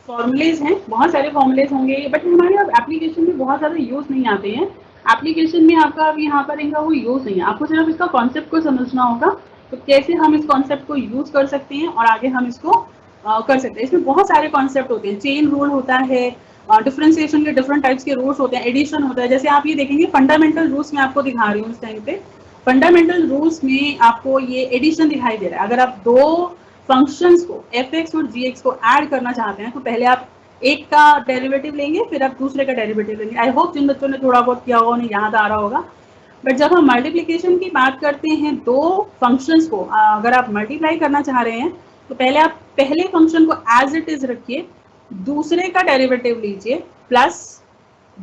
Formulas हैं, बहुत सारे फॉर्मूलेज होंगे, बट हमारे अब एप्लीकेशन में बहुत ज़्यादा यूज़ नहीं आते हैं। एप्लीकेशन में आपका अब यहाँ पर इनका वो यूज़ नहीं है, आपको सिर्फ इसका कॉन्सेप्ट को समझना होगा, तो कैसे हम इस कॉन्सेप्ट को यूज़ कर सकते हैं और आगे हम इसको कर सकते हैं। इसमें बहुत सारे कॉन्सेप्ट होते हैं, चेन रूल होता है, डिफरेंशिएशन के डिफरेंट टाइप्स के रूल्स होते हैं, एडिशन होता है। जैसे आप ये देखेंगे फंडामेंटल रूल्स में आपको दिखा रही हूँ इस टाइम पे, फंडामेंटल रूल्स में आपको ये एडिशन दिखाई दे रहा है। अगर आप दो फंक्शंस को f(x) और g(x) को ऐड करना चाहते हैं तो पहले आप एक का डेरिवेटिव लेंगे, फिर आप दूसरे का डेरिवेटिव लेंगे। आई होप जिन बच्चों ने थोड़ा बहुत किया होगा उन्हें याद आ रहा होगा। बट जब हम मल्टीप्लिकेशन की बात करते हैं दो फंक्शंस को, अगर आप मल्टीप्लाई करना चाह रहे हैं तो पहले आप पहले फंक्शन को एज इट इज रखिए, दूसरे का डेरिवेटिव लीजिए, प्लस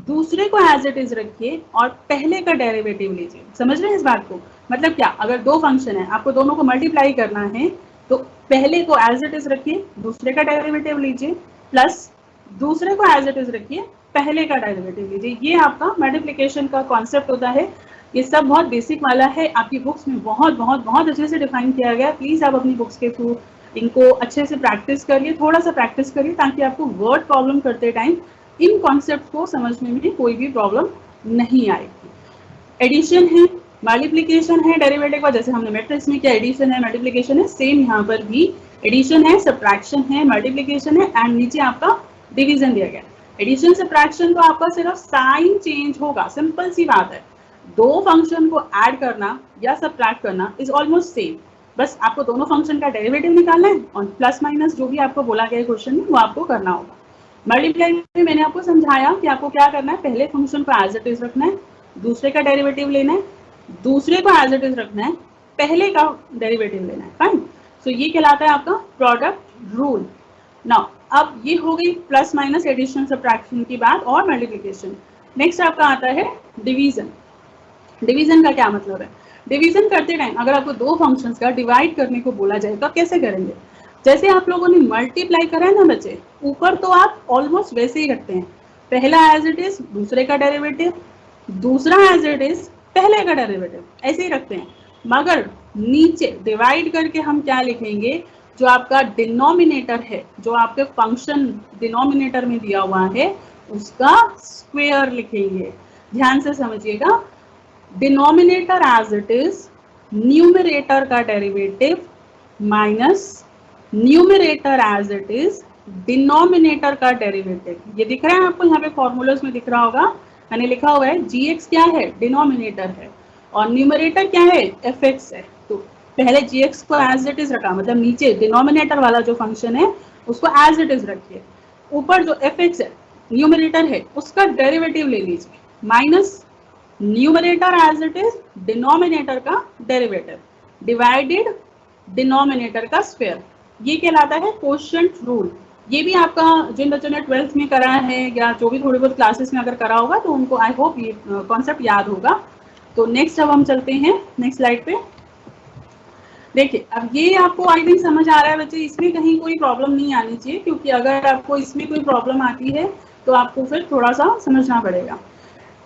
दूसरे को एज इट इज रखिए और पहले का डेरिवेटिव लीजिए। समझ रहे हैं इस बात को? मतलब क्या, अगर दो फंक्शन है आपको दोनों को मल्टीप्लाई करना है तो पहले को एज इट इज रखिए, दूसरे का डेरिवेटिव लीजिए, प्लस दूसरे को एज इट इज रखिए, पहले का डेरिवेटिव लीजिए। ये आपका मल्टीप्लिकेशन का कॉन्सेप्ट होता है। ये सब बहुत बेसिक वाला है, आपकी बुक्स में बहुत बहुत बहुत अच्छे से डिफाइन किया गया है। प्लीज आप अपनी बुक्स के थ्रू इनको अच्छे से प्रैक्टिस करिए, थोड़ा सा प्रैक्टिस करिए, ताकि आपको वर्ड प्रॉब्लम करते टाइम इन कॉन्सेप्ट को समझने में कोई भी प्रॉब्लम नहीं आएगी। एडिशन है, मल्टीप्लिकेशन है डेरिवेटिव का, जैसे हमने मैट्रिक्स में किया, एडिशन है, मल्टीप्लिकेशन है, सेम यहाँ पर भी एडिशन है, सब्ट्रैक्शन है, मल्टीप्लिकेशन है एंड नीचे आपका डिवीजन दिया गया। एडिशन सब्ट्रैक्शन तो आपका सिर्फ साइन चेंज होगा, सिंपल सी बात है। दो फंक्शन को ऐड करना या सब्ट्रैक्ट करना इज ऑलमोस्ट सेम, बस आपको दोनों फंक्शन का डेरिवेटिव निकालना है और प्लस माइनस जो भी आपको बोला गया है क्वेश्चन में वो आपको करना होगा। मल्टीप्लाई में मैंने आपको समझाया कि आपको क्या करना है, पहले फंक्शन को एज इट इज रखना है, दूसरे का डेरिवेटिव लेना है, दूसरे को एज इट इज रखना है, पहले का डेरिवेटिव लेना है। फाइन, सो ये कहलाता है आपका प्रोडक्ट रूल। नाउ अब ये हो गई प्लस माइनस एडिशन सब्ट्रैक्शन की बात और मल्टीप्लिकेशन। नेक्स्ट आपका आता है डिवीजन। डिवीजन का क्या मतलब है? डिवीजन करते टाइम अगर आपको दो फंक्शंस का डिवाइड करने को बोला जाए तो आप कैसे करेंगे? जैसे आप लोगों ने मल्टीप्लाई करा है ना बच्चे, ऊपर तो आप ऑलमोस्ट वैसे ही रखते हैं, पहला एज इट इज, दूसरे का डेरिवेटिव, दूसरा एज इट इज, पहले का डेरिवेटिव, ऐसे ही रखते हैं। मगर नीचे डिवाइड करके हम क्या लिखेंगे, जो आपका डिनोमिनेटर है, जो आपके फंक्शन डिनोमिनेटर में दिया हुआ है, उसका स्क्वायर लिखेंगे। ध्यान से समझिएगा, denominator as it is, numerator का derivative minus numerator as it is, denominator का डेरिवेटिव। ये दिख रहा है आपको यहाँ पे फॉर्मूलाज में दिख रहा होगा, मैंने लिखा हुआ है gx क्या है, डिनोमिनेटर है, और न्यूमरेटर क्या है, fx है। तो पहले gx को एज इट इज रखा, मतलब नीचे डिनोमिनेटर वाला जो फंक्शन है उसको एज इट इज रखिए, ऊपर जो fx है न्यूमरेटर है उसका डेरिवेटिव ले लीजिए, minus numerator as it is, denominator का डेरिवेटिव, डिवाइडेड डिनोमिनेटर का स्क्वायर। ये कहलाता है कोशेंट रूल। ये भी आपका जिन बच्चों ने 12th में करा है या जो भी थोड़ी बहुत क्लासेस में अगर करा होगा तो उनको आई होप ये कॉन्सेप्ट याद होगा। तो नेक्स्ट अब हम चलते हैं नेक्स्ट स्लाइड पे। देखिए अब ये आपको आई थिंक समझ आ रहा है बच्चे, इसमें कहीं कोई प्रॉब्लम नहीं आनी चाहिए, क्योंकि अगर आपको इसमें कोई प्रॉब्लम आती है तो आपको फिर थोड़ा सा समझना पड़ेगा।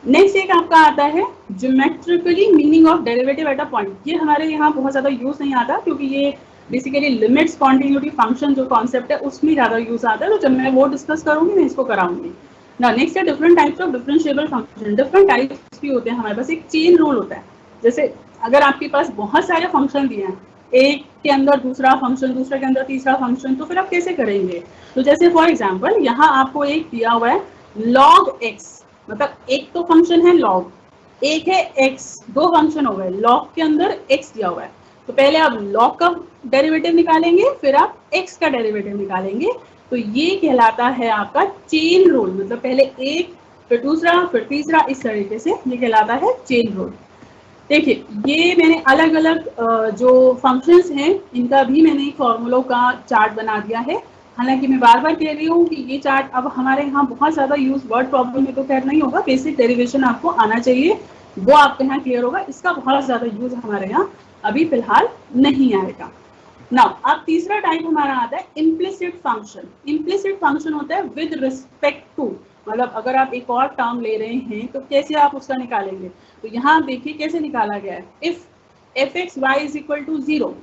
नेक्स्ट एक आपका आता है geometrically meaning of derivative at a point. ये हमारे यहाँ बहुत ज़्यादा यूज नहीं आता, क्योंकि ये बेसिकली लिमिट्स कॉन्टिन्यूटी फंक्शन जो कॉन्सेप्ट है उसमें ज़्यादा यूज आता है। तो जब मैं वो डिस्कस करूंगी मैं इसको कराऊंगी ना। नेक्स्ट है different types of differentiable function. Different types भी होते हैं हमारे पास, एक चेन रूल होता है। जैसे अगर आपके पास बहुत सारे फंक्शन दिए हैं, एक के अंदर दूसरा फंक्शन, दूसरे के अंदर तीसरा फंक्शन, तो फिर आप कैसे करेंगे? तो जैसे फॉर एग्जाम्पल यहाँ आपको एक दिया हुआ है log x, मतलब एक तो फंक्शन है log, एक है x, दो फंक्शन हो गए, log के अंदर x दिया हुआ है। तो पहले आप log का डेरिवेटिव निकालेंगे, फिर आप x का डेरिवेटिव निकालेंगे। तो ये कहलाता है आपका चेन रूल, मतलब पहले एक, फिर दूसरा, फिर तीसरा, इस तरीके से ये कहलाता है चेन रूल। देखिए ये मैंने अलग अलग जो फंक्शंस हैं इनका भी मैंने फॉर्मूलों का चार्ट बना दिया है। हालांकि मैं बार बार कह रही हूँ कि ये चार्ट अब हमारे यहाँ बहुत ज़्यादा यूज वर्ड प्रॉब्लम में तो खैर नहीं होगा, बेसिक डेरिवेशन आपको आना चाहिए, वो आपके यहाँ क्लियर होगा। इसका बहुत ज़्यादा यूज हमारे यहाँ अभी फिलहाल नहीं आएगा। नाउ अब तीसरा टाइप हमारा आता है इम्प्लिसिट फंक्शन। इम्प्लिसिट फंक्शन होता है विद रिस्पेक्ट टू, मतलब अगर आप एक और टर्म ले रहे हैं तो कैसे आप उसका निकालेंगे। तो यहाँ देखिए कैसे निकाला गया है, if fx y is equal to 0,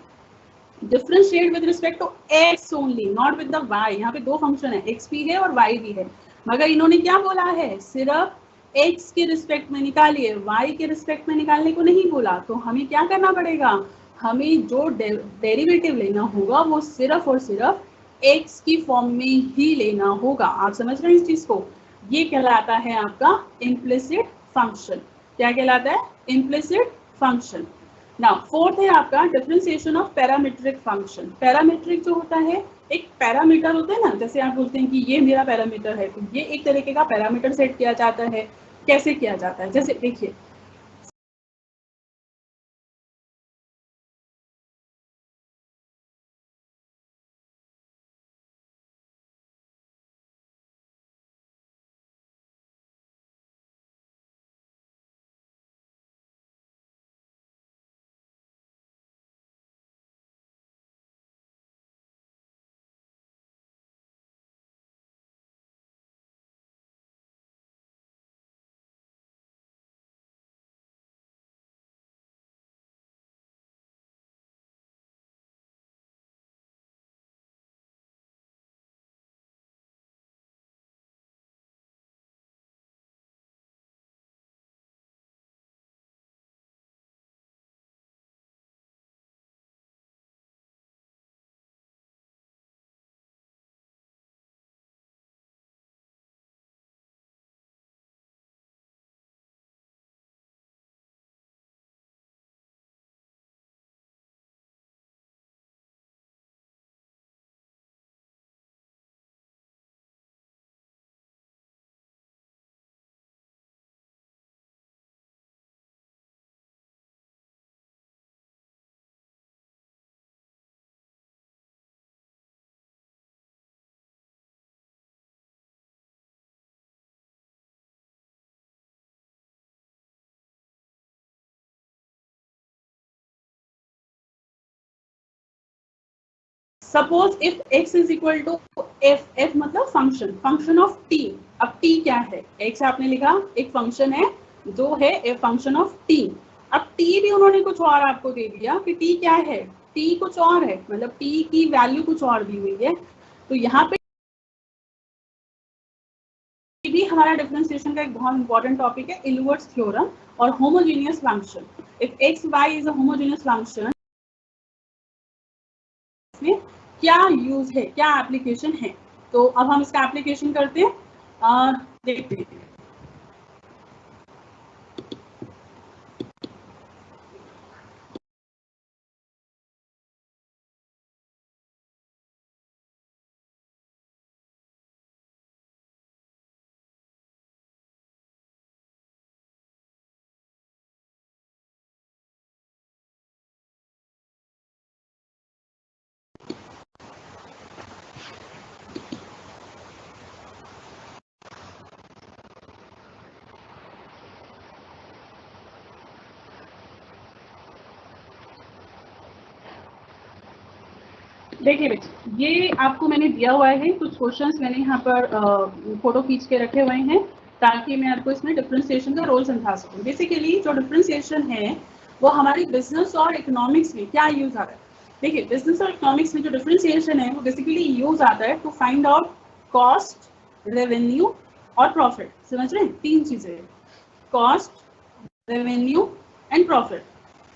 differentiate with respect to x only, not with the y. यहाँ पे दो फंक्शन है, एक्स भी है और वाई भी है, मगर इन्होंने क्या बोला है, सिर्फ एक्स के रिस्पेक्ट में निकालिए, वाई के रिस्पेक्ट में निकालने को नहीं बोला। तो हमें क्या करना पड़ेगा, हमें जो डेरिवेटिव लेना होगा वो सिर्फ और सिर्फ एक्स की फॉर्म में ही लेना होगा। आप समझ रहे हैं इस चीज को? ये कहलाता है आपका इम्प्लिसिट फंक्शन। क्या कहलाता है? Implicit function. नाउ फोर्थ है आपका differentiation of parametric function. Parametric जो होता है, एक पैरामीटर होता है ना, जैसे आप बोलते हैं कि ये मेरा पैरामीटर है, तो ये एक तरीके का पैरामीटर सेट किया जाता है। कैसे किया जाता है? जैसे देखिए, suppose if x is equal to f मतलब फंक्शन, फंक्शन ऑफ t। अब t क्या है? x आपने लिखा, एक फंक्शन है जो है ए फंक्शन ऑफ t। अब t भी उन्होंने कुछ और आपको दे दिया कि t क्या है, t कुछ और है, मतलब t की वैल्यू कुछ और दी हुई है। तो यहाँ पे भी हमारा डिफरेंशिएशन का एक बहुत इंपॉर्टेंट टॉपिक है, इल्बर्ट्स थ्योरम और homogeneous function. If x y is a homogeneous function, इसमें क्या यूज है, क्या एप्लीकेशन है? तो अब हम इसका एप्लीकेशन करते हैं और देखते हैं। देखिए बच्चे, ये आपको मैंने दिया हुआ है कुछ क्वेश्चंस, मैंने यहाँ पर फोटो खींच के रखे हुए हैं ताकि मैं आपको इसमें डिफरेंशिएशन का रोल समझा सकूँ। बेसिकली जो डिफरेंशिएशन है वो हमारी बिजनेस और इकोनॉमिक्स में क्या यूज आता है। देखिए, बिजनेस और इकोनॉमिक्स में जो डिफरेंशिएशन है वो बेसिकली यूज आता है to find out cost, revenue और प्रॉफिट। समझ रहे हैं? तीन चीजें, कॉस्ट, रेवेन्यू एंड प्रॉफिट।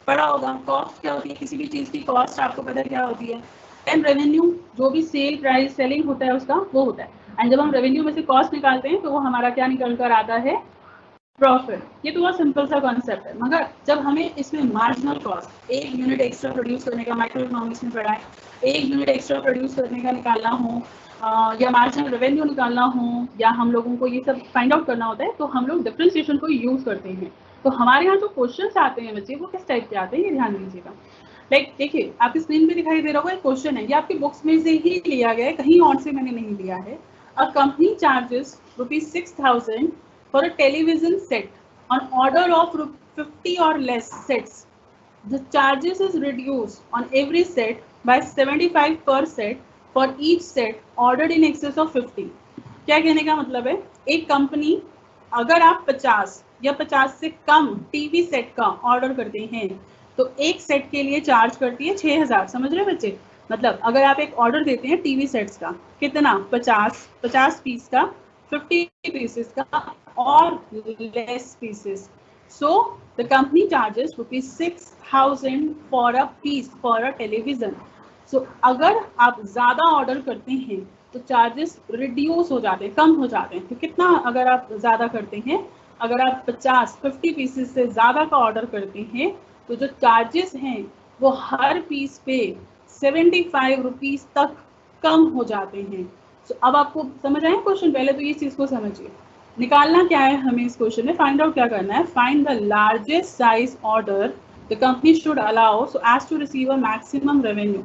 पढ़ा होगा कॉस्ट क्या होती है, किसी भी चीज की कॉस्ट आपको पता है क्या होती है। एंड रेवेन्यू, जो भी सेल प्राइस सेलिंग होता है उसका वो होता है। एंड जब हम रेवेन्यू में से कॉस्ट निकालते हैं तो वो हमारा क्या निकल कर आता है, प्रॉफिट। ये तो बहुत सिंपल सा कॉन्सेप्ट है, मगर जब हमें इसमें मार्जिनल कॉस्ट, एक यूनिट एक्स्ट्रा प्रोड्यूस करने का, माइक्रो इकोनॉमिक्स में पढ़ा है, एक यूनिट एक्स्ट्रा प्रोड्यूस करने का निकालना हो या मार्जिनल रेवेन्यू निकालना हो, या हम लोगों को ये सब फाइंड आउट करना होता है, तो हम लोग डिफरेंशिएशन को यूज करते हैं। तो हमारे यहाँ जो क्वेश्चन आते हैं बच्चे, वो किस टाइप के आते हैं ये ध्यान दीजिएगा। लाइक देखिए, आपकी स्क्रीन पे दिखाई दे रहा होगा एक क्वेश्चन है, ये आपकी बुक्स में से ही लिया गया है, कहीं और से मैंने नहीं लिया है। A company charges ₹6,000 for a television set on order of 50 or less sets. The charges is reduced on every set by 75 per set for each set ordered in excess of 50. क्या कहने का मतलब है, एक कंपनी अगर आप 50 या 50 से कम टीवी सेट का ऑर्डर करते हैं तो एक सेट के लिए चार्ज करती है 6000। समझ रहे हैं बच्चे? मतलब अगर आप एक ऑर्डर देते हैं टीवी सेट्स का, कितना, 50 पीस का, 50 पीसेस का और less pieces, so the company charges ₹6000 for a piece for a television. so अगर आप ज्यादा ऑर्डर करते हैं तो चार्जेस रिड्यूस हो जाते हैं, कम हो जाते हैं। तो कितना अगर आप ज्यादा करते हैं, अगर आप 50 पीसेस से ज्यादा का ऑर्डर करते हैं तो जो चार्जेस हैं वो हर पीस पे 75 रुपीज तक कम हो जाते हैं। so अब आपको समझ आए क्वेश्चन? पहले तो ये चीज को समझिए। निकालना क्या है हमें इस क्वेश्चन में, फाइंड आउट क्या करना है, find the largest size order the company should allow so as to receive a maximum revenue.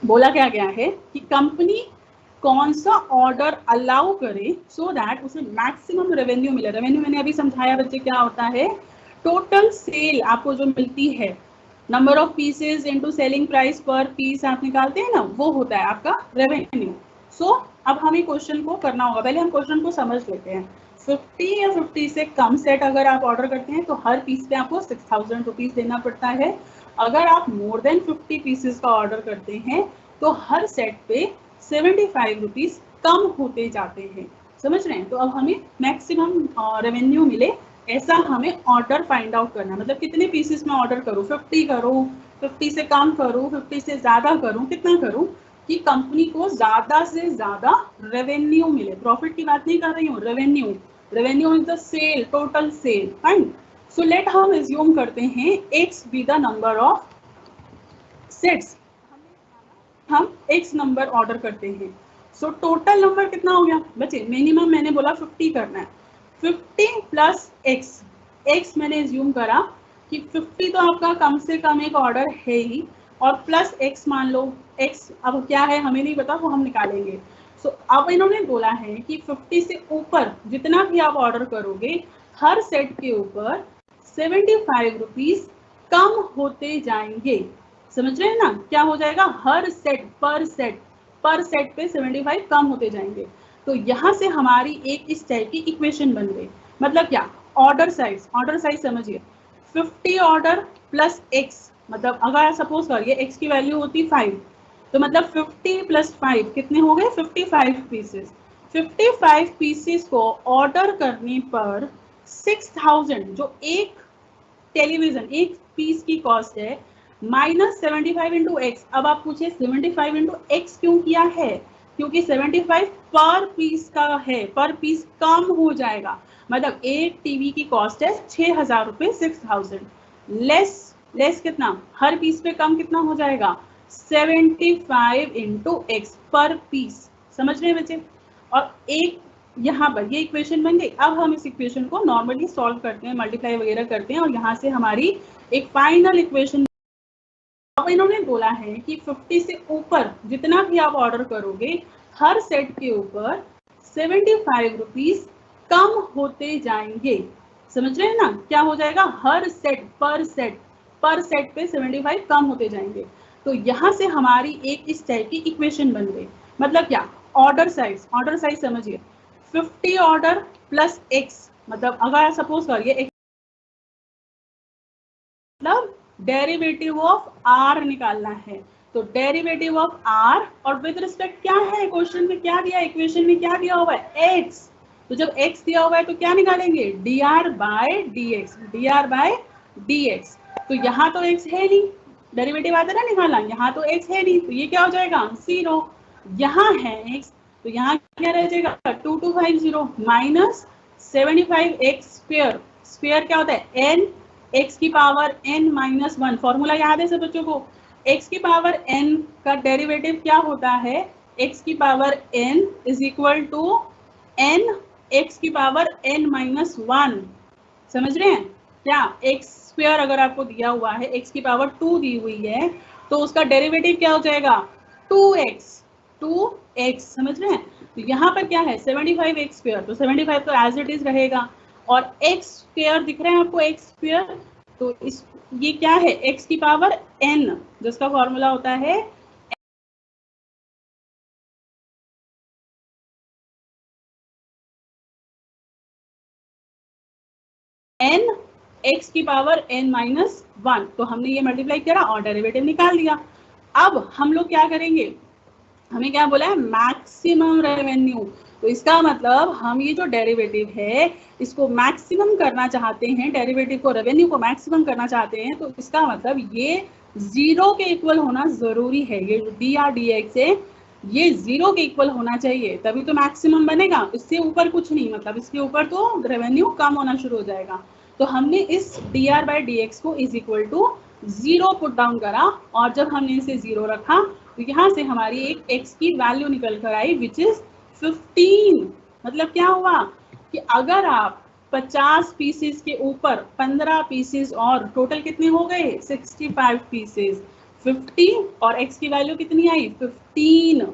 बोला क्या गया है कि कंपनी कौन सा ऑर्डर अलाउ करे सो दैट उसे मैक्सिमम रेवेन्यू मिले। रेवेन्यू मैंने अभी समझाया बच्चे क्या होता है, टोटल सेल आपको जो मिलती है, number of pieces into selling price पर पीस आप निकालते हैं ना, वो होता है आपका रेवेन्यू। सो अब हमें क्वेश्चन को करना होगा, पहले हम क्वेश्चन को समझ लेते हैं। 50 या 50 से कम सेट अगर आप ऑर्डर करते हैं तो हर पीस पे आपको 6000 रुपीज देना पड़ता है। अगर आप मोर देन 50 पीसेस का ऑर्डर करते हैं तो हर सेट पे 75 रुपीज कम होते जाते हैं। समझ रहे हैं? तो अब हमें मैक्सिमम रेवेन्यू मिले ऐसा हमें ऑर्डर फाइंड आउट करना है। मतलब कितने पीसेस में ऑर्डर करूँ, 50 करूँ, 50 से कम करूँ, 50 से ज्यादा करूँ, कितना करूँ कि कंपनी को ज्यादा से ज्यादा रेवेन्यू मिले। प्रॉफिट की बात नहीं कर रही हूँ, revenue. Revenue is the sale, total sale. Fine. So let हम एज्यूम करते हैं x be the number of sets, हम x नंबर ऑर्डर करते हैं। सो टोटल नंबर कितना हो गया बच्चे? मिनिमम मैंने बोला 50 करना है, 50 प्लस x मैंने एज्यूम करा कि 50 तो आपका कम से कम एक ऑर्डर है ही, और प्लस x मान लो। x अब क्या है हमें नहीं पता, वो हम निकालेंगे। सो अब इन्होंने बोला है कि 50 से ऊपर जितना भी आप ऑर्डर करोगे हर सेट के ऊपर 75 रुपीज कम होते जाएंगे। समझ रहे हैं ना? क्या हो जाएगा, हर सेट पर सेट पे 75 कम होते जाएंगे। तो यहाँ से हमारी एक इस टाइप की इक्वेशन बन गई। मतलब क्या, ऑर्डर साइज समझिए, 50 ऑर्डर प्लस x, मतलब अगर सपोज करिए x की वैल्यू होती 5, तो मतलब 50 प्लस 5 कितने हो गए, 55 पीसेस। 55 पीसेस को ऑर्डर करने पर 6000 जो एक टेलीविजन एक पीस की कॉस्ट है, माइनस 75 इंटू एक्स। अब आप पूछे 75 इंटू एक्स क्यों किया है? क्योंकि 75 पर पीस का है, पर पीस कम हो जाएगा। मतलब एक टीवी की कॉस्ट है 6000 रुपए, 6000 लेस कितना, हर पीस पे कम कितना हो जाएगा, 75 इंटू एक्स पर पीस। समझ रहे हैं बच्चे? और एक यहाँ पर ये इक्वेशन बन गई। अब हम इस इक्वेशन को नॉर्मली सॉल्व करते हैं, मल्टीप्लाई वगैरह करते हैं और यहाँ से हमारी एक फाइनल इक्वेशन। अब इन्होंने बोला है कि 50 से ऊपर जितना भी आप ऑर्डर करोगे हर सेट के ऊपर 75 रुपीज कम होते जाएंगे। समझ रहे हैं ना? क्या हो जाएगा, हर सेट पर सेट पे 75 कम होते जाएंगे। तो यहाँ से हमारी एक इस टाइप की इक्वेशन बन गई। मतलब क्या, ऑर्डर साइज समझिए, 50 ऑर्डर प्लस x, मतलब अगर सपोज करिए मतलब डेरिवेटिव ऑफ r निकालना है, तो डेरिवेटिव ऑफ r और विद रिस्पेक्ट क्या है, क्वेश्चन में क्या दिया, इक्वेशन में क्या दिया हुआ है, x। तो जब x दिया हुआ है तो क्या निकालेंगे, dr बाय dx। तो यहाँ तो x है नहीं, डेरिवेटिव आता ना निकालना, यहाँ तो x है नहीं, तो ये क्या हो जाएगा, 0। यहाँ है x, तो यहाँ क्या रह जाएगा, 2250 माइनस 75x स्क्वायर। स्क्वायर क्या होता है, n x की पावर n माइनस 1। फॉर्मूला याद है सब बच्चों को, x की पावर n का डेरिवेटिव क्या होता है, x की power n is equal to n x की पावर n माइनस 1। समझ रहे हैं क्या, x स्क्वायर अगर आपको दिया हुआ है, x की पावर 2 दी हुई है, तो उसका डेरिवेटिव क्या हो जाएगा, 2x। समझ रहे हैं? तो यहाँ पर क्या है 75x स्क्वायर, तो 75 तो एज इट इज रहेगा, और x स्क्वायर दिख रहा है आपको, x स्क्वायर, तो इस ये क्या है, x की पावर n, जिसका फॉर्मूला होता है n x की पावर n-1, तो हमने ये मल्टीप्लाई करा और डेरिवेटिव निकाल लिया। अब हम लोग क्या करेंगे, हमें क्या बोला है, मैक्सिमम रेवेन्यू। तो इसका मतलब हम ये जो डेरिवेटिव है इसको मैक्सिमम करना चाहते हैं, डेरिवेटिव को, रेवेन्यू को मैक्सिमम करना चाहते हैं, तो इसका मतलब ये 0 के इक्वल होना जरूरी है। ये जो डी आर डी एक्स है ये 0 के इक्वल होना चाहिए, तभी तो मैक्सिमम बनेगा। इससे ऊपर कुछ नहीं, मतलब इसके ऊपर तो रेवेन्यू कम होना शुरू हो जाएगा। तो हमने इस d r by d x को is equal to 0 put down करा, और जब हमने इसे 0 रखा तो यहाँ से हमारी एक x की वैल्यू निकल कर आई विच इज 15। मतलब क्या हुआ कि अगर आप 50 पीसेस के ऊपर 15 पीसेस और टोटल कितने हो गए 65 पीसेस, 50 और x की वैल्यू कितनी आई 15,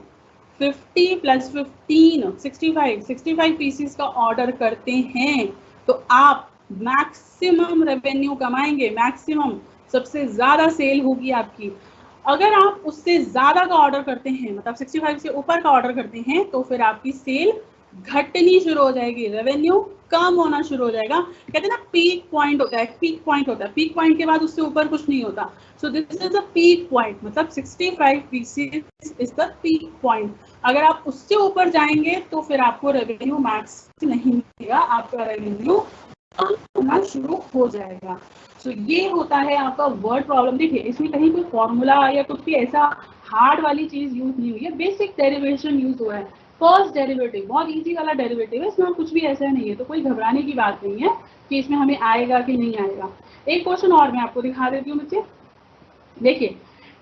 50 प्लस 15 65 पीसेस का ऑर्डर करते हैं तो आप मैक्सिमम रेवेन्यू कमाएंगे, मैक्सिमम सबसे ज्यादा सेल होगी आपकी। अगर आप उससे ज्यादा का ऑर्डर करते हैं, मतलब 65 से ऊपर का ऑर्डर करते हैं, तो फिर आपकी सेल घटनी शुरू हो जाएगी, रेवेन्यू कम होना शुरू हो जाएगा। कहते हैं ना पीक पॉइंट होता है, पीक पॉइंट होता है, पीक पॉइंट के बाद उससे ऊपर कुछ नहीं होता। So this is a peak point, मतलब 65 pieces is the peak point. अगर आप उससे ऊपर जाएंगे तो फिर आपको रेवेन्यू मैक्स नहीं मिलेगा, आपका रेवेन्यू होना शुरू हो जाएगा। सो ये होता है आपका वर्ड प्रॉब्लम। देखिए इसमें कहीं कोई फॉर्मूला या कुछ भी ऐसा हार्ड वाली चीज यूज नहीं हुई है, बेसिक डेरिवेशन यूज हुआ है। फर्स्ट डेरिवेटिव बहुत इजी वाला डेरिवेटिव है, इसमें कुछ भी ऐसा नहीं है, तो कोई घबराने की बात नहीं है कि इसमें हमें आएगा कि नहीं आएगा। एक क्वेश्चन और मैं आपको दिखा देती हूँ बच्चे। देखिए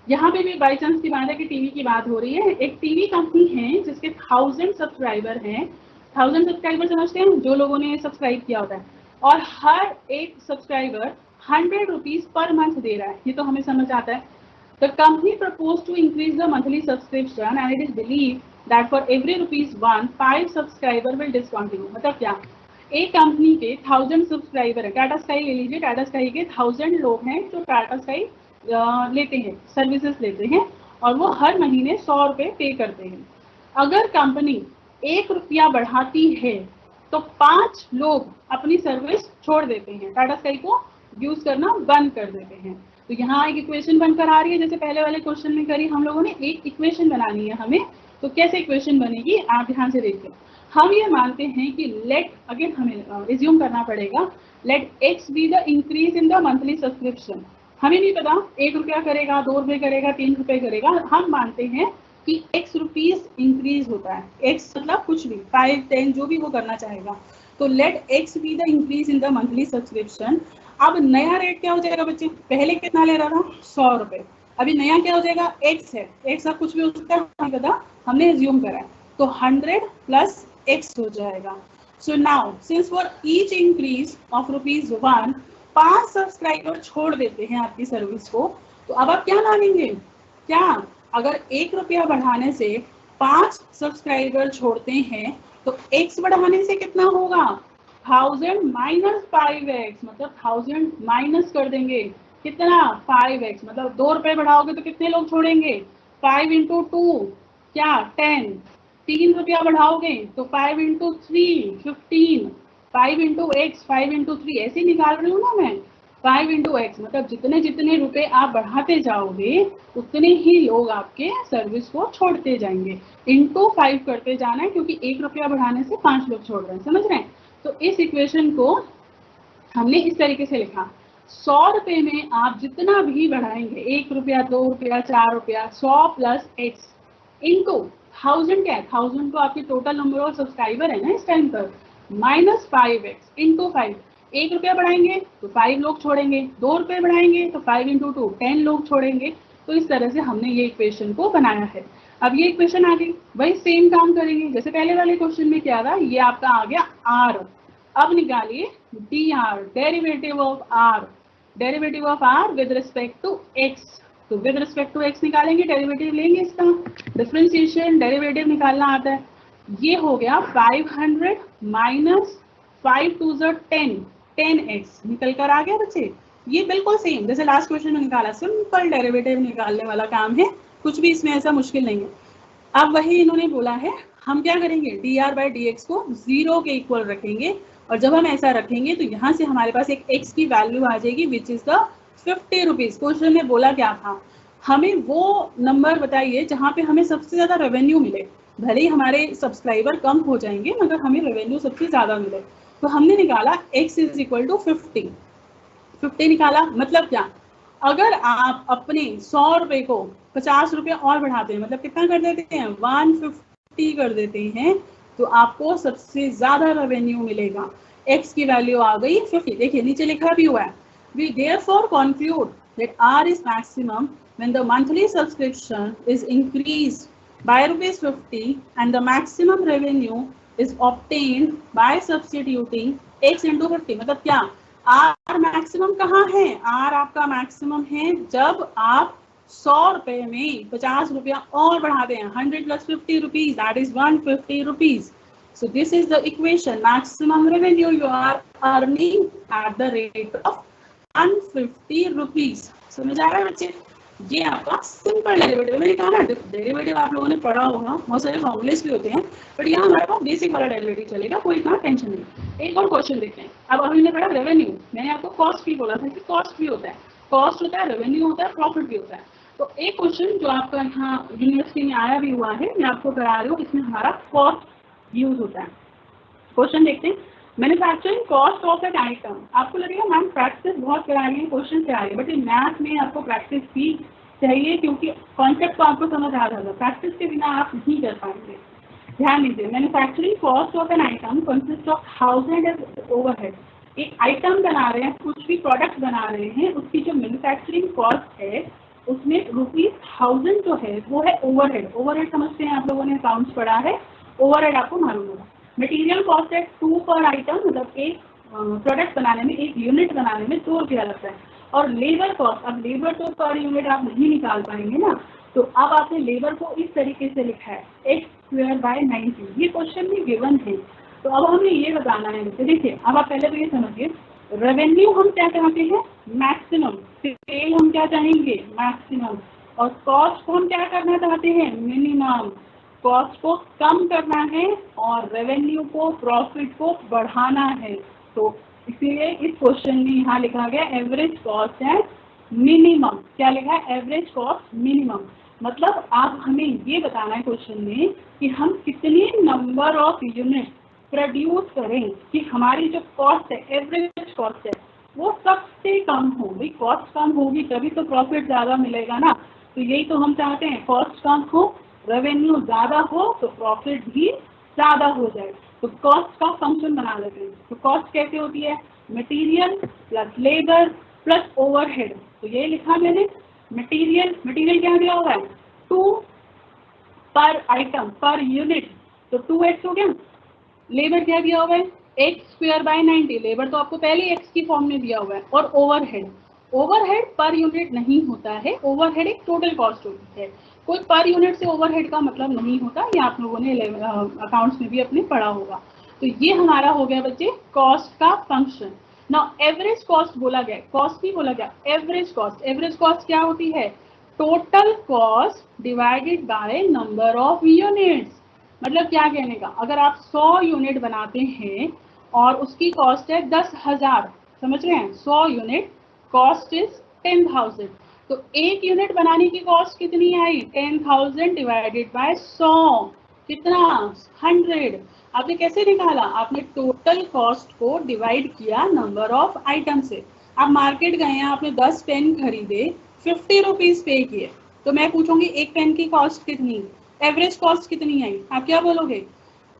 यहाँ पे भी बाई चांस की बात है कि टीवी की बात हो रही है। एक टीवी कंपनी है जिसके 1000 सब्सक्राइबर हैं। 1000 सब्सक्राइबर समझते हैं, जो लोगों ने सब्सक्राइब किया होता है, और हर एक सब्सक्राइबर 100 रुपीज पर मंथ दे रहा है, ये तो हमें समझ आता है। The company proposed to increase the monthly subscription and it is believed that for every ₹1, 5 subscriber will discontinue। मतलब क्या, एक कंपनी के 1000 सब्सक्राइबर है, टाटा स्काई ले लीजिए, टाटा स्काई के 1000 लोग हैं जो टाटा स्काई लेते हैं, सर्विसेज लेते हैं, और वो हर महीने 100 रुपये पे करते हैं। अगर कंपनी 1 रुपया बढ़ाती है तो 5 लोग अपनी सर्विस छोड़ देते हैं, टाटा स्काई को यूज करना बंद कर देते हैं। तो यहाँ एक इक्वेशन बनकर आ रही है, जैसे पहले वाले क्वेश्चन में करी हम लोगों ने, एक इक्वेशन बनानी है हमें। तो कैसे इक्वेशन बनेगी आप ध्यान से देखिए। हम ये मानते हैं कि लेट, अगेन हमें रिज्यूम करना पड़ेगा, let x be the increase in the monthly subscription. हमें नहीं पता 1 रुपया करेगा, 2 रुपये करेगा, 3 रुपये करेगा, हम मानते हैं कि x रुपीज इंक्रीज होता है, x मतलब कुछ भी 5, 10 जो भी वो करना चाहेगा। तो let x be the increase in the monthly subscription. अब नया रेट क्या हो जाएगा बच्चे, पहले कितना ले रहा था 100 रुपये, अभी नया क्या हो जाएगा x है, x अब कुछ भी हो सकता है, नहीं पता, हमने एज्यूम करा है, तो 100 प्लस x हो जाएगा। So now since for each increase of ₹1 5 subscriber छोड़ देते हैं आपकी सर्विस को, तो अब आप क्या मानेंगे, क्या अगर 1 रुपया बढ़ाने से 5 सब्सक्राइबर छोड़ते हैं तो x बढ़ाने से कितना होगा 1000 माइनस 5x, मतलब 1000 माइनस कर देंगे, कितना 5x, मतलब 2 रुपए बढ़ाओगे तो कितने लोग छोड़ेंगे 5 इंटू 2 क्या 10, 3 रुपया बढ़ाओगे तो 5 इंटू 3 15, 5 इंटू एक्स 5 इंटू 3 ऐसे ही निकाल रही हूँ ना मैं, 5 इंटू एक्स, मतलब जितने जितने रुपए आप बढ़ाते जाओगे उतने ही लोग आपके सर्विस को छोड़ते जाएंगे। इंटू 5 करते जाना है, क्योंकि 1 रुपया बढ़ाने से 5 लोग छोड़ रहे हैं, समझ रहे हैं। तो इस इक्वेशन को हमने इस तरीके से लिखा, 100 रुपये में आप जितना भी बढ़ाएंगे, 1 रुपया 2 रुपया 4 रुपया, 100 प्लस एक्स इंटू 1000, क्या है 1000 तो आपके टोटल नंबर ऑफ सब्सक्राइबर है ना इस टाइम पर, माइनस 5x इंटू 5। 1 रुपया बढ़ाएंगे तो 5 लोग छोड़ेंगे, 2 रुपये बढ़ाएंगे तो 5 इंटू 2 10 लोग छोड़ेंगे। तो इस तरह से हमने ये इक्वेशन को बनाया है। अब ये इक्वेशन आ गई, वही सेम काम करेंगे जैसे पहले वाले क्वेश्चन में क्या था, ये आपका आ गया r। अब निकालिए dr, derivative of r, derivative of r with respect to x। तो विद रिस्पेक्ट टू x निकालेंगे, डेरिवेटिव लेंगे, इसका डिफरेंशिएशन डेरिवेटिव निकालना आता है। ये हो गया 500 माइनस 5 टू 10, 10x निकल कर आ गया बच्चे। ये बिल्कुल सेम जैसे लास्ट क्वेश्चन में निकाला, सिंपल डेरिवेटिव निकालने वाला काम है, कुछ भी इसमें ऐसा मुश्किल नहीं है। अब वही इन्होंने बोला है, हम क्या करेंगे dr बाई dx को 0 के इक्वल रखेंगे, और जब हम ऐसा रखेंगे तो यहाँ से हमारे पास एक x की वैल्यू आ जाएगी which is the 50 rupees. Question में बोला क्या था, हमें वो नंबर बताइए जहाँ पे हमें सबसे ज्यादा रेवेन्यू मिले। भले ही हमारे सब्सक्राइबर कम हो जाएंगे मगर हमें रेवेन्यू सबसे ज्यादा मिले। तो हमने निकाला x इज इक्वल टू 50 निकाला। मतलब क्या, अगर आप अपने 100 रुपए को 50 रुपये और बढ़ाते हैं, मतलब कितना कर देते हैं 150 कर देते हैं, तो आपको सबसे ज्यादा रेवेन्यू मिलेगा। x की वैल्यू आ गई 50। देखिए नीचे लिखा भी हुआ है, we therefore conclude that r is maximum when the monthly subscription is increased by rupees 50 and the maximum revenue is obtained by substituting x into 50। मतलब क्या, आर मैक्सिमम कहाँ है, आर आपका मैक्सिमम है जब आप 100 रुपए में 50 रुपया और बढ़ाते हैं। 100 plus 50 rupees, that is 150 rupees. So this is the equation, maximum revenue you are earning at the rate of 150 rupees। समझ आ रहा है बच्चे, ये आपका सिंपल डेरिवेटिव। मैंने कहा ना डेरिवेटिव आप लोगों ने पढ़ा होगा, बहुत सारे फॉर्मूलेस भी होते हैं, बट यहाँ हमारे पास बेसिक वाला डेरिवेटिव चलेगा, कोई इतना टेंशन नहीं। एक और क्वेश्चन देखते हैं। अब हमने पढ़ा रेवेन्यू, मैंने आपको कॉस्ट भी बोला था कि कॉस्ट भी होता है, कॉस्ट होता है, रेवेन्यू होता है, प्रॉफिट भी होता है। तो एक क्वेश्चन जो आपका यहाँ यूनिवर्सिटी में आया भी हुआ है, मैं आपको करा रही हूँ, इसमें हमारा कॉस्ट यूज होता है। क्वेश्चन देखते हैं, manufacturing cost of an item. आपको लगेगा मैम प्रैक्टिस बहुत करा रही है, क्वेश्चन से आ रही है, बट मैथ में आपको प्रैक्टिस भी चाहिए क्योंकि कॉन्सेप्ट तो आपको समझ आ रहा है, प्रैक्टिस के बिना आप नहीं कर पाएंगे। ध्यान दीजिए, manufacturing cost of an item consist of 1000 as overhead. एक आइटम बना रहे हैं, कुछ भी प्रोडक्ट बना रहे हैं, उसकी जो मैन्युफैक्चरिंग कॉस्ट है उसमें ₹1000 जो है वो है ओवरहेड। ओवरहेड समझते हैं आप लोगों ने, अकाउंट्स पढ़ा है, ओवरहेड आपको मालूम होगा। मटेरियल कॉस्ट है 2 पर आइटम, मतलब एक प्रोडक्ट बनाने में, एक यूनिट बनाने में 2 रुपया लगता है। और लेबर कॉस्ट, अब लेबर तो पर यूनिट आप नहीं निकाल पाएंगे ना, तो अब आपने लेबर को इस तरीके से लिखा है x²/90। ये क्वेश्चन में गिवन है। तो अब हमें ये बताना है, देखिए अब आप पहले तो ये समझिए, रेवेन्यू हम क्या चाहते हैं, मैक्सिमम। सेल हम क्या चाहेंगे, मैक्सिमम। और कॉस्ट को हम क्या करना चाहते हैं, मिनिमम। कॉस्ट को कम करना है और रेवेन्यू को, प्रॉफिट को बढ़ाना है। तो इसीलिए इस क्वेश्चन में यहाँ लिखा गया एवरेज कॉस्ट एंड मिनिमम। क्या लिखा है, एवरेज कॉस्ट मिनिमम। मतलब आप हमें ये बताना है क्वेश्चन में कि हम कितने नंबर ऑफ यूनिट प्रोड्यूस करें कि हमारी जो कॉस्ट है, एवरेज कॉस्ट है, वो सबसे कम हो। भाई कॉस्ट कम होगी तभी तो प्रॉफिट ज़्यादा मिलेगा ना, तो यही तो हम चाहते हैं, कॉस्ट कम हो, रेवेन्यू ज़्यादा हो, तो प्रॉफिट भी ज़्यादा हो जाए। तो कॉस्ट का फंक्शन बना लेते हैं। तो कॉस्ट कैसे होती है, material plus labour plus overhead. तो ये लिखा मैंने, मटेरियल, मटेरियल क्या दिया हुआ है 2 पर आइटम पर यूनिट, तो 2x हो गया। लेबर क्या दिया हुआ है x²/90, लेबर तो आपको पहले x की फॉर्म में दिया हुआ है। और ओवरहेड, ओवरहेड पर यूनिट नहीं होता है, ओवरहेड एक टोटल कॉस्ट होती है, कोई पर यूनिट से ओवरहेड का मतलब नहीं होता। ये आप लोगों ने अकाउंट्स में भी अपने पढ़ा होगा। तो ये हमारा हो गया बच्चे कॉस्ट का फंक्शन। नाउ एवरेज कॉस्ट बोला गया, कॉस्ट नहीं बोला गया, एवरेज कॉस्ट। एवरेज कॉस्ट क्या होती है, total cost divided by number of units. मतलब क्या कहने का, अगर आप 100 यूनिट बनाते हैं और उसकी कॉस्ट है 10,000, समझ रहे हैं, 100 यूनिट कॉस्ट इज 10,000, तो एक यूनिट बनाने की कॉस्ट कितनी आई, 10,000 डिवाइडेड बाय 100, कितना 100। आपने कैसे निकाला, आपने टोटल कॉस्ट को डिवाइड किया नंबर ऑफ आइटम से। आप मार्केट गए हैं, आपने 10 पेन खरीदे, 50 रुपीज पे किए, तो मैं पूछूंगी एक पेन की कॉस्ट कितनी, एवरेज कॉस्ट कितनी आई, आप क्या बोलोगे,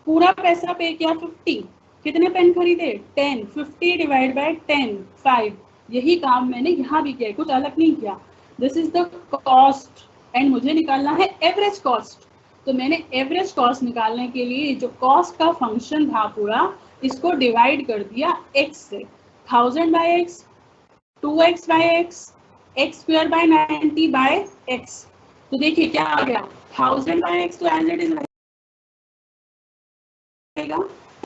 पूरा पैसा पे किया 50, कितने पेन खरीदे 10, 50 डिवाइड बाय 10 5। यही काम मैंने यहाँ भी किया, कुछ अलग नहीं किया। This is the cost and मुझे निकालना है एवरेज कॉस्ट। तो मैंने एवरेज कॉस्ट निकालने के लिए जो कॉस्ट का फंक्शन था पूरा, इसको डिवाइड कर दिया x से, 1000/x, 2x/x, x²/90/x। तो देखिए क्या आ गया, 1000/x तो एज इट इज रहेगा,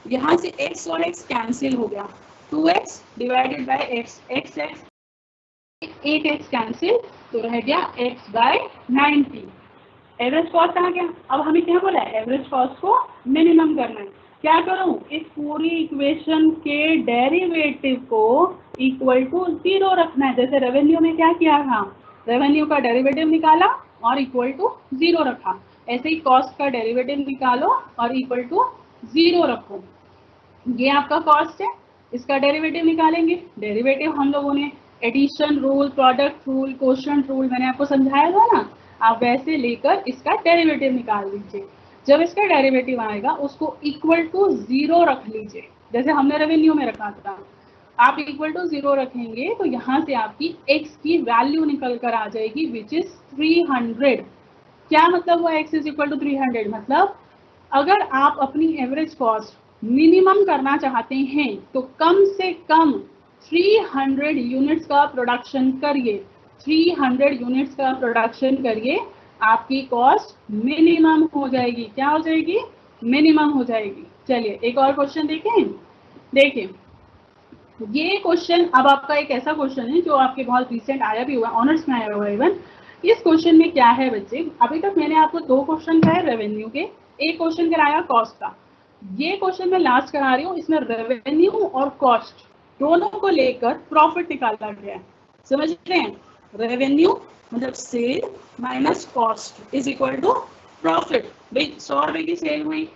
यहाँ से x और x कैंसिल हो गया, 2x divided by x, x 8x cancel, तो रह गया x/90। एवरेज कॉस्ट आ गया। अब हमें क्या बोला है, एवरेज कॉस्ट को मिनिमम करना है। क्या करूं, इस पूरी इक्वेशन के डेरिवेटिव को इक्वल टू 0 रखना है। जैसे रेवेन्यू में क्या किया था, रेवेन्यू का डेरिवेटिव निकाला और इक्वल टू 0 रखा, ऐसे ही कॉस्ट का डेरिवेटिव निकालो और इक्वल टू 0 रखो। ये आपका कॉस्ट है, इसका डेरिवेटिव निकालेंगे। डेरिवेटिव हम लोगों ने addition rule, product rule, quotient rule मैंने आपको समझाया था ना, आप वैसे लेकर इसका डेरिवेटिव निकाल लीजिए। जब इसका डेरिवेटिव आएगा उसको इक्वल टू 0 रख लीजिए, जैसे हमने रेवेन्यू में रखा था। आप इक्वल टू 0 रखेंगे तो यहाँ से आपकी x की वैल्यू निकल कर आ जाएगी विच इज 300। क्या मतलब हुआ x इज इक्वल टू 300, मतलब अगर आप अपनी एवरेज कॉस्ट मिनिमम करना चाहते हैं तो कम से कम 300 यूनिट्स का प्रोडक्शन करिए। 300 यूनिट्स का प्रोडक्शन करिए, आपकी कॉस्ट मिनिमम हो जाएगी। क्या हो जाएगी, मिनिमम हो जाएगी। चलिए एक और क्वेश्चन देखें। देखिए ये क्वेश्चन अब आपका एक ऐसा क्वेश्चन है जो आपके बहुत रिसेंट आया भी हुआ, ऑनर्स में आया हुआ है इवन। इस क्वेश्चन में क्या है बच्चे, अभी तक मैंने आपको 2 क्वेश्चन कराए रेवेन्यू के, एक क्वेश्चन कराया कॉस्ट का। ये क्वेश्चन मैं लास्ट करा रही हूँ, इसमें रेवेन्यू और कॉस्ट दोनों को लेकर प्रॉफिट निकाला गया है। समझ रहे हैं, रेवेन्यू मतलब sale minus cost is equal to profit. भाई 100 रुपए की सेल हुई,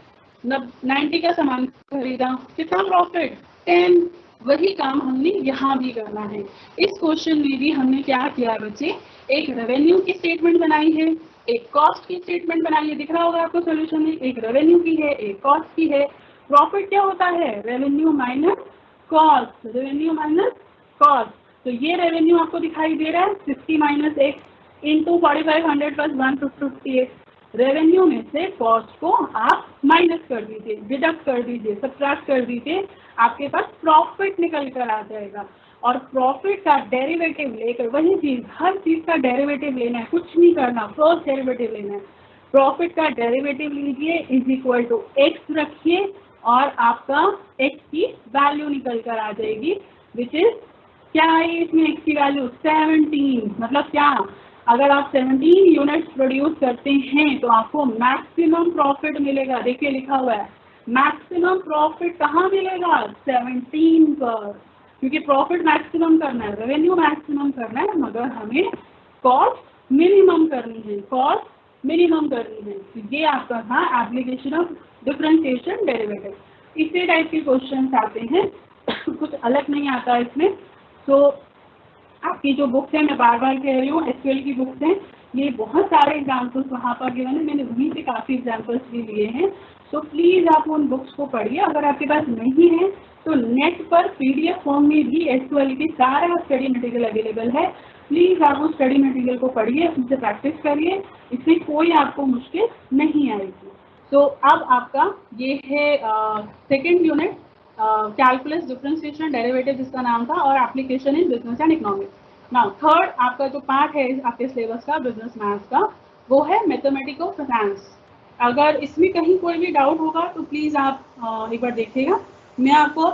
90 का सामान खरीदा, कितना प्रॉफिट, 10। वही काम हमने यहाँ भी करना है। इस क्वेश्चन में भी हमने क्या किया बच्चे, एक रेवेन्यू की स्टेटमेंट बनाई है, एक कॉस्ट की स्टेटमेंट बनाई है। दिख रहा होगा आपको सोल्यूशन में, एक रेवेन्यू की है, एक कॉस्ट की है। प्रॉफिट क्या होता है, revenue minus cost, revenue minus cost. तो ये रेवेन्यू आपको दिखाई दे रहा है 60 minus x into 4500 plus 158। Revenue में से कॉस्ट को आप माइनस कर दीजिए, डिडक्ट कर दीजिए, सब्ट्रैक्ट कर दीजिए, आपके पास प्रॉफिट निकल कर आ जाएगा। और प्रॉफिट का डेरिवेटिव लेकर, वही चीज, हर चीज का डेरिवेटिव लेना है, कुछ नहीं करना, फर्स्ट डेरिवेटिव लेना है। प्रॉफिट का डेरिवेटिव लीजिए, इज इक्वल टू एक्स रखिए और आपका एक्स की वैल्यू निकल कर आ जाएगी विच इज, क्या है इसमें एक्स की वैल्यू, 17। मतलब क्या, अगर आप 17 यूनिट्स प्रोड्यूस करते हैं तो आपको मैक्सिमम प्रॉफिट मिलेगा। देखिए लिखा हुआ है मैक्सिमम प्रॉफिट कहाँ मिलेगा, 17 पर, क्योंकि प्रॉफिट मैक्सिमम करना है, रेवेन्यू मैक्सिमम करना है, मगर हमें कॉस्ट मिनिमम करनी है, कॉस्ट मिनिमम करनी है। तो ये आपका था एप्लीकेशन ऑफ डिफरेंशिएशन डेरिवेटिव। इसी टाइप के क्वेश्चन आते हैं, कुछ अलग नहीं आता इसमें। तो आपकी जो बुक्स है, मैं बार बार कह रही हूँ, एसक्यूएल की बुक्स हैं, ये बहुत सारे एग्जाम्पल्स वहाँ पर गिवन है, मैंने वहीं से काफ़ी एग्जाम्पल्स भी लिए हैं। तो प्लीज़ आप उन बुक्स को पढ़िए। अगर आपके पास नहीं है तो नेट पर पीडीएफ फॉर्म में भी एसक्यूएल की सारा स्टडी मटेरियल अवेलेबल है। प्लीज़ आप उस स्टडी मटेरियल को पढ़िए, उनसे प्रैक्टिस करिए, इसमें कोई आपको मुश्किल नहीं आएगी। तो अब आपका ये है second unit, calculus differentiation derivative जिसका नाम था, और application in business and economics. Now third आपका जो पार्ट है आपके सिलेबस का बिजनेस मैथ्स का, वो है मैथमेटिकल फाइनेंस। अगर इसमें कहीं कोई भी डाउट होगा तो प्लीज़ आप एक बार देखिएगा। मैं आपको